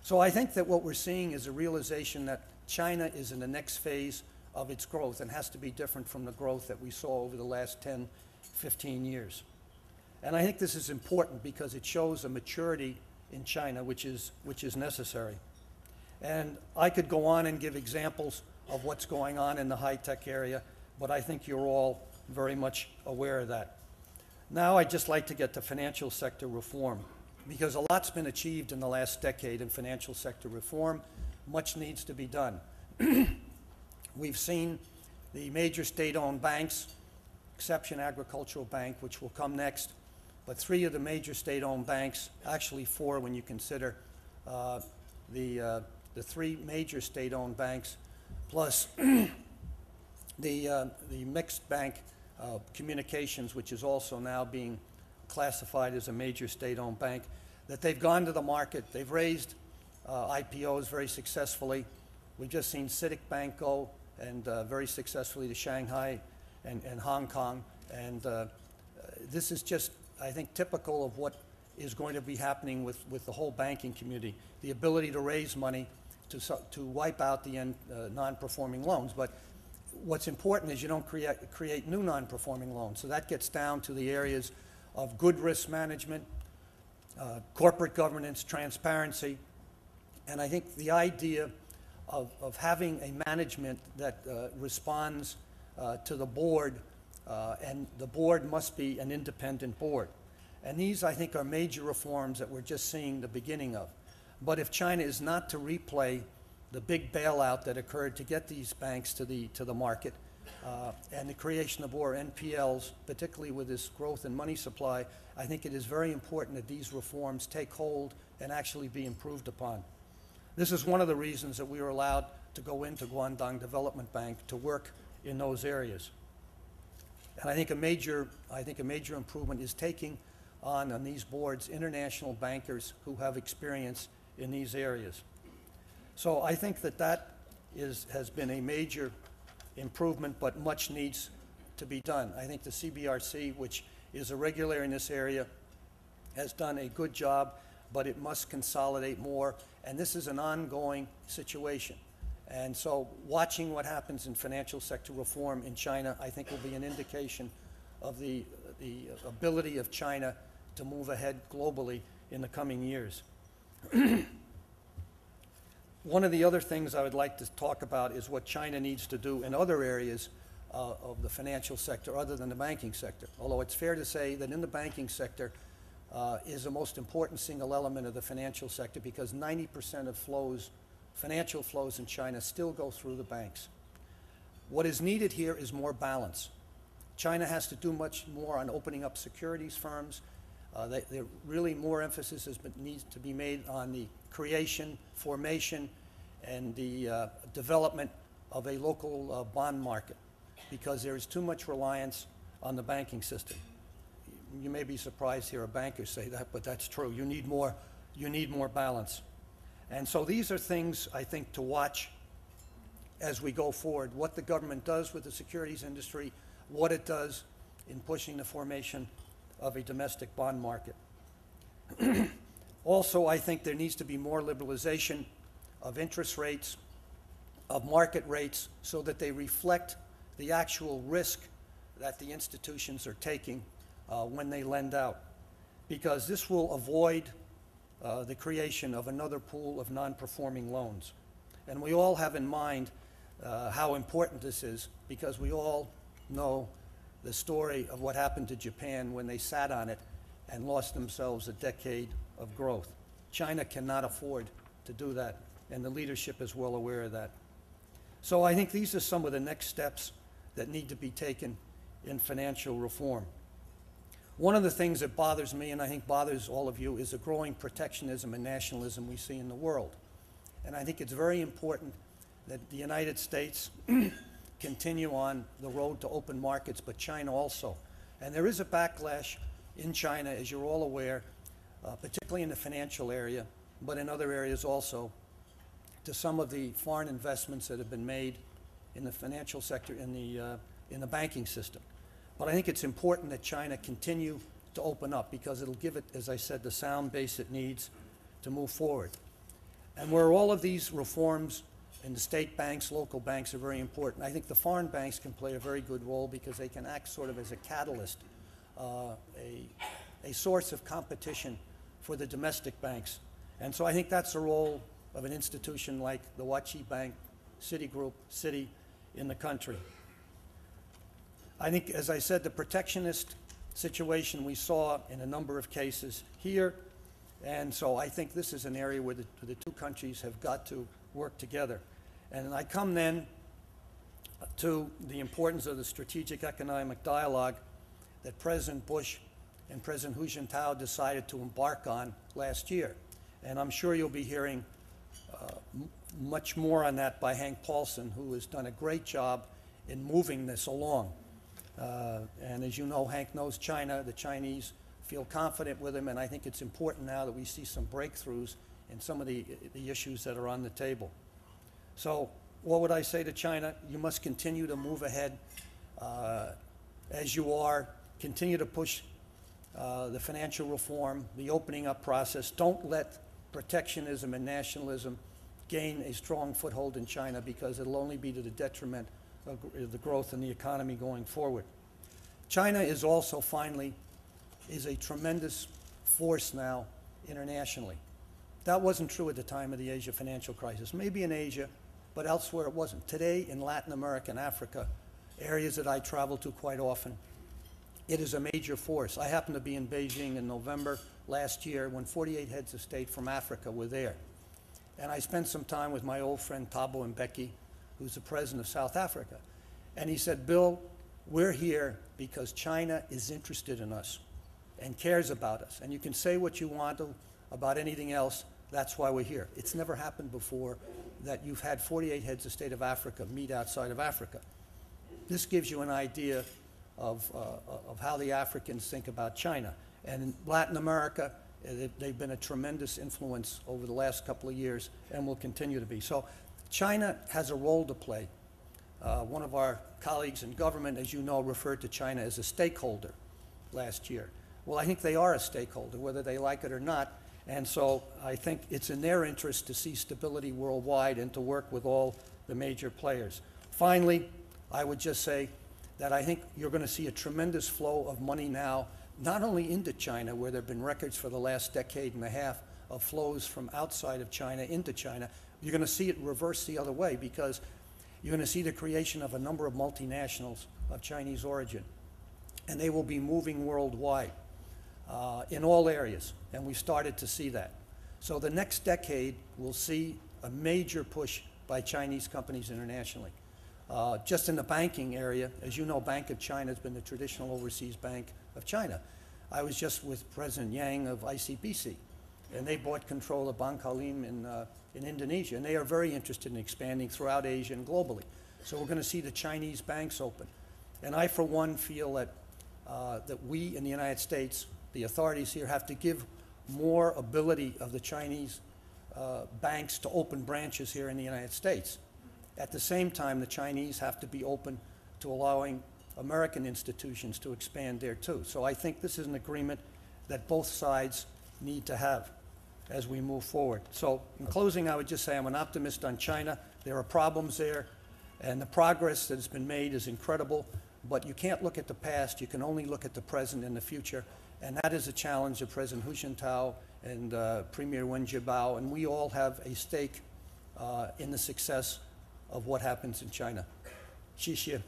So I think that what we're seeing is a realization that China is in the next phase of its growth and has to be different from the growth that we saw over the last 10, 15 years. And I think this is important because it shows a maturity in China which is necessary. And I could go on and give examples of what's going on in the high-tech area, but I think you're all very much aware of that. Now I'd just like to get to financial sector reform, because a lot's been achieved in the last decade in financial sector reform. Much needs to be done. We've seen the major state-owned banks, exception Agricultural Bank, which will come next, but 3 of the major state-owned banks, actually 4 when you consider the 3 major state-owned banks, plus the mixed bank Communications, which is also now being classified as a major state-owned bank, that they've gone to the market. They've raised IPOs very successfully. We've just seen Citibank go and very successfully to Shanghai and Hong Kong. And this is just, I think, typical of what is going to be happening with the whole banking community, the ability to raise money to wipe out the non-performing loans. But what's important is you don't create new non-performing loans. So that gets down to the areas of good risk management, corporate governance, transparency. And I think the idea of having a management that responds to the board, and the board must be an independent board. And these, I think, are major reforms that we're just seeing the beginning of. But if China is not to replay the big bailout that occurred to get these banks to the market, and the creation of more NPLs, particularly with this growth in money supply, I think it is very important that these reforms take hold and actually be improved upon. This is one of the reasons that we were allowed to go into Guangdong Development Bank to work in those areas. And I think a major improvement is taking on these boards international bankers who have experience in these areas. So I think that has been a major improvement, but much needs to be done. I think the CBRC, which is a regulator in this area, has done a good job, but it must consolidate more. And this is an ongoing situation. And so watching what happens in financial sector reform in China, I think, will be an indication of the ability of China to move ahead globally in the coming years. One of the other things I would like to talk about is what China needs to do in other areas of the financial sector other than the banking sector. Although it's fair to say that in the banking sector is the most important single element of the financial sector, because 90% of flows, financial flows in China, still go through the banks. What is needed here is more balance. China has to do much more on opening up securities firms. Really more emphasis needs to be made on the creation, formation, and the development of a local bond market, because there is too much reliance on the banking system. You may be surprised to hear a banker say that, but that's true. You need more balance. And so these are things, I think, to watch as we go forward, what the government does with the securities industry, what it does in pushing the formation of a domestic bond market. Also, I think there needs to be more liberalization of interest rates, of market rates, so that they reflect the actual risk that the institutions are taking when they lend out, because this will avoid the creation of another pool of non-performing loans. And we all have in mind how important this is, because we all know the story of what happened to Japan when they sat on it and lost themselves a decade of growth. China cannot afford to do that, and the leadership is well aware of that. So I think these are some of the next steps that need to be taken in financial reform. One of the things that bothers me, and I think bothers all of you, is the growing protectionism and nationalism we see in the world. And I think it's very important that the United States continue on the road to open markets, but China also. And there is a backlash in China, as you're all aware, particularly in the financial area, but in other areas also, to some of the foreign investments that have been made in the financial sector, in the banking system. But I think it's important that China continue to open up, because it'll give it, as I said, the sound base it needs to move forward. And where all of these reforms in the state banks, local banks are very important, I think the foreign banks can play a very good role because they can act sort of as a catalyst, a source of competition for the domestic banks. And so I think that's the role of an institution like the Huachi Bank, Citigroup, Citi in the country. I think, as I said, the protectionist situation we saw in a number of cases here, and so I think this is an area where the two countries have got to work together. And I come then to the importance of the strategic economic dialogue that President Bush and President Hu Jintao decided to embark on last year. And I'm sure you'll be hearing much more on that by Hank Paulson, who has done a great job in moving this along. And as you know, Hank knows China. The Chinese feel confident with him, and I think it's important now that we see some breakthroughs in some of the issues that are on the table. So what would I say to China? You must continue to move ahead as you are. Continue to push the financial reform, the opening up process. Don't let protectionism and nationalism gain a strong foothold in China, because it'll only be to the detriment of the growth in the economy going forward. China is also, finally, is a tremendous force now internationally. That wasn't true at the time of the Asia financial crisis. Maybe in Asia, but elsewhere it wasn't. Today, in Latin America and Africa, areas that I travel to quite often, it is a major force. I happened to be in Beijing in November last year when 48 heads of state from Africa were there. And I spent some time with my old friend Thabo Mbeki, who's the president of South Africa. And he said, Bill, we're here because China is interested in us and cares about us. And you can say what you want to about anything else, that's why we're here. It's never happened before that you've had 48 heads of state of Africa meet outside of Africa. This gives you an idea of how the Africans think about China. And in Latin America, they've been a tremendous influence over the last couple of years and will continue to be. So China has a role to play. One of our colleagues in government, as you know, referred to China as a stakeholder last year. Well, I think they are a stakeholder, whether they like it or not. And so I think it's in their interest to see stability worldwide and to work with all the major players. Finally, I would just say that I think you're going to see a tremendous flow of money now, not only into China, where there have been records for the last decade and a half of flows from outside of China into China. You're going to see it reverse the other way, because you're going to see the creation of a number of multinationals of Chinese origin. And they will be moving worldwide in all areas. And we started to see that. So the next decade will see a major push by Chinese companies internationally. Just in the banking area, as you know, Bank of China has been the traditional overseas bank of China. I was just with President Yang of ICBC, and they bought control of Bank Halim in Indonesia, and they are very interested in expanding throughout Asia and globally. So we're going to see the Chinese banks open. And I, for one, feel that, that we in the United States, the authorities here, have to give more ability of the Chinese banks to open branches here in the United States. At the same time, the Chinese have to be open to allowing American institutions to expand there too. So I think this is an agreement that both sides need to have as we move forward. So in closing, I would just say I'm an optimist on China. There are problems there, and the progress that has been made is incredible, but you can't look at the past, you can only look at the present and the future, and that is a challenge of President Hu Jintao and Premier Wen Jiabao, and we all have a stake in the success of what happens in China. 谢谢。